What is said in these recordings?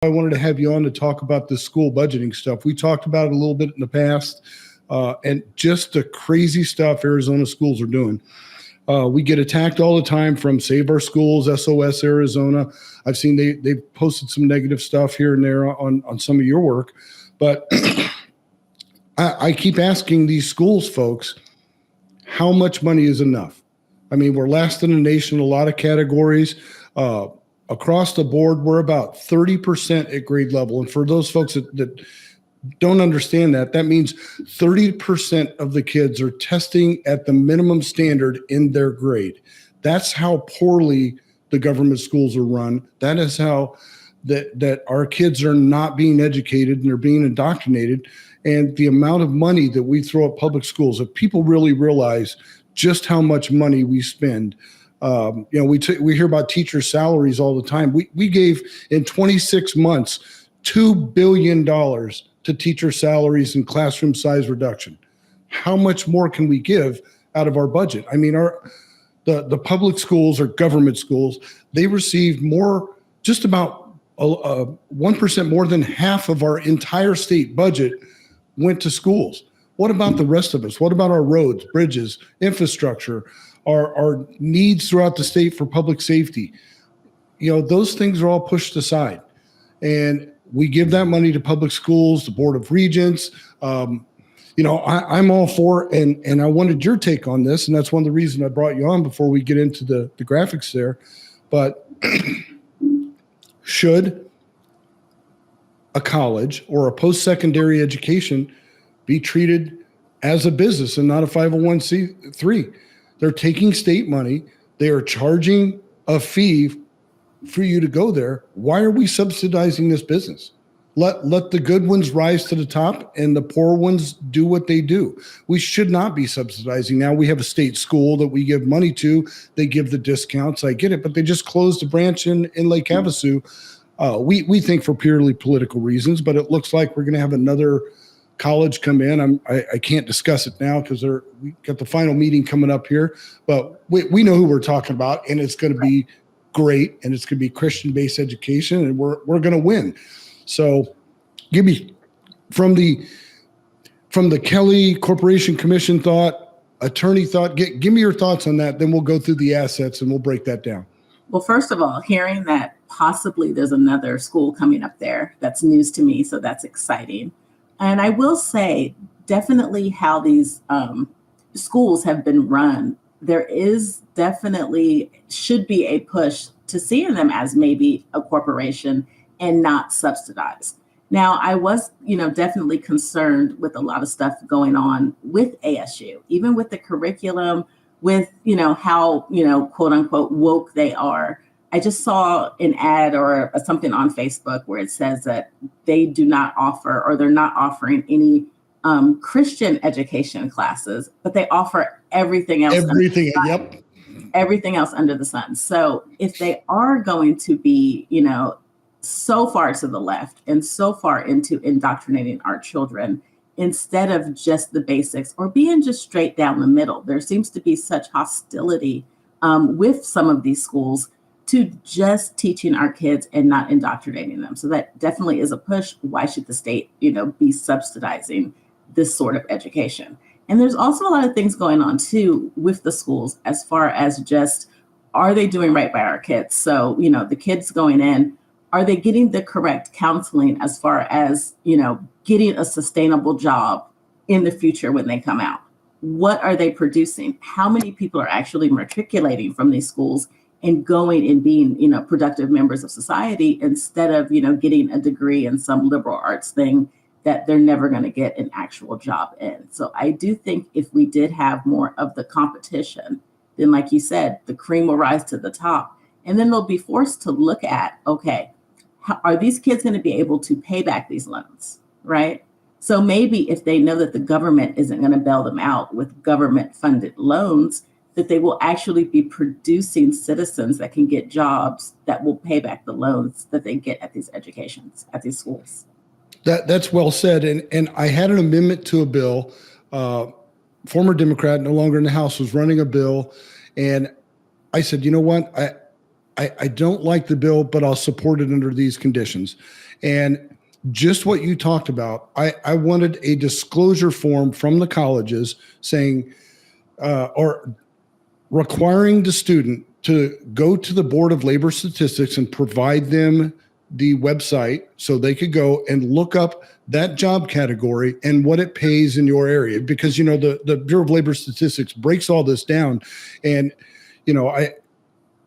I wanted to have you on to talk about the school budgeting stuff. We talked about it a little bit in the past, and just the crazy stuff Arizona schools are doing. We get attacked all the time from Save Our Schools, SOS Arizona. I've seen they've posted some negative stuff here and there on some of your work, but I keep asking these schools folks, how much money is enough? I mean, we're last in the nation in a lot of categories. Across the board, we're about 30% at grade level. And for those folks that don't understand that, that means 30% of the kids are testing at the minimum standard in their grade. That's how poorly the government schools are run. That is how that our kids are not being educated and they're being indoctrinated. And the amount of money that we throw at public schools, if people really realize just how much money we spend. We hear about teacher salaries all the time. We gave in 26 months $2 billion to teacher salaries and classroom size reduction. How much more can we give out of our budget? I mean, the public schools or government schools, they received more, just about 1% more than half of our entire state budget went to schools. What about the rest of us? What about our roads, bridges, infrastructure, our needs throughout the state for public safety? Those things are all pushed aside. And we give that money to public schools, the Board of Regents. I'm all for it, and I wanted your take on this, and that's one of the reasons I brought you on before we get into the graphics there. But should a college or a post-secondary education be treated as a business and not a 501c3? They're taking state money. They are charging a fee for you to go there. Why are we subsidizing this business? Let the good ones rise to the top and the poor ones do what they do. We should not be subsidizing. Now we have a state school that we give money to. They give the discounts. I get it, but they just closed a branch in Lake Havasu. We think for purely political reasons, but it looks like we're going to have another college come in. I can't discuss it now because we got the final meeting coming up here, but we know who we're talking about, and it's going to be great, and it's going to be Christian-based education, and we're going to win. So give me from the Kelly Corporation Commission thought, attorney thought, give me your thoughts on that. Then we'll go through the assets and we'll break that down. Well, first of all, hearing that possibly there's another school coming up there, that's news to me. So that's exciting. And I will say definitely how these schools have been run, there is definitely should be a push to seeing them as maybe a corporation and not subsidized. Now, I was, definitely concerned with a lot of stuff going on with ASU, even with the curriculum, with, how, quote unquote, woke they are. I just saw an ad or something on Facebook where it says that they do not offer, or they're not offering any Christian education classes, but they offer everything else. Everything else under the sun. So if they are going to be, so far to the left and so far into indoctrinating our children, instead of just the basics or being just straight down the middle, there seems to be such hostility with some of these schools to just teaching our kids and not indoctrinating them. So that definitely is a push. Why should the state, be subsidizing this sort of education? And there's also a lot of things going on too with the schools as far as just, are they doing right by our kids? So, the kids going in, are they getting the correct counseling as far as, getting a sustainable job in the future when they come out? What are they producing? How many people are actually matriculating from these schools and going and being, productive members of society instead of, getting a degree in some liberal arts thing that they're never going to get an actual job in? So I do think if we did have more of the competition, then like you said, the cream will rise to the top. And then they'll be forced to look at, okay, are these kids going to be able to pay back these loans, right? So maybe if they know that the government isn't going to bail them out with government funded loans, that they will actually be producing citizens that can get jobs that will pay back the loans that they get at these educations, at these schools. That's well said. And I had an amendment to a bill. Former Democrat, no longer in the House, was running a bill. And I said, you know what? I don't like the bill, but I'll support it under these conditions. And just what you talked about, I wanted a disclosure form from the colleges saying, or requiring the student to go to the Board of Labor Statistics and provide them the website so they could go and look up that job category and what it pays in your area. Because, the Bureau of Labor Statistics breaks all this down. And,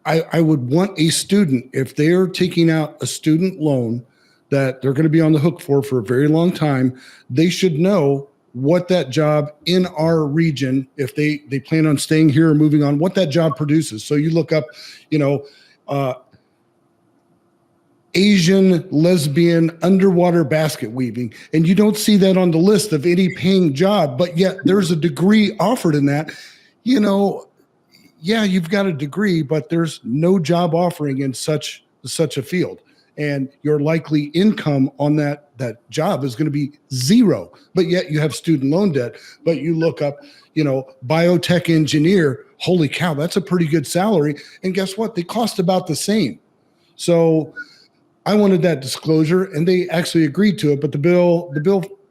I would want a student, if they're taking out a student loan that they're going to be on the hook for a very long time, they should know what that job in our region, if they plan on staying here or moving on, what that job produces. So you look up, Asian lesbian underwater basket weaving, and you don't see that on the list of any paying job, but yet there's a degree offered in that. Yeah, you've got a degree, but there's no job offering in such a field. And your likely income on that job is going to be zero, but yet you have student loan debt. But you look up, biotech engineer, holy cow, that's a pretty good salary. And guess what? They cost about the same. So I wanted that disclosure, and they actually agreed to it, but the bill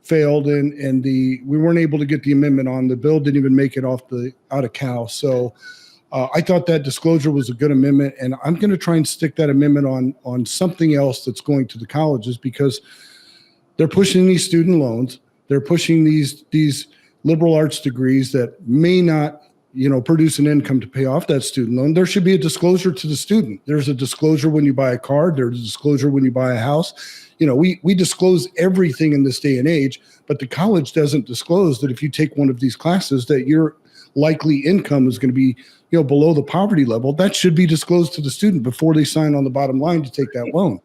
failed, and we weren't able to get the amendment on. The bill didn't even make it out of Cal. So I thought that disclosure was a good amendment, and I'm going to try and stick that amendment on something else that's going to the colleges, because they're pushing these student loans. They're pushing these liberal arts degrees that may not, produce an income to pay off that student loan. There should be a disclosure to the student. There's a disclosure when you buy a car. There's a disclosure when you buy a house. We disclose everything in this day and age, but the college doesn't disclose that if you take one of these classes that your likely income is going to be below the poverty level. That should be disclosed to the student before they sign on the bottom line to take that loan.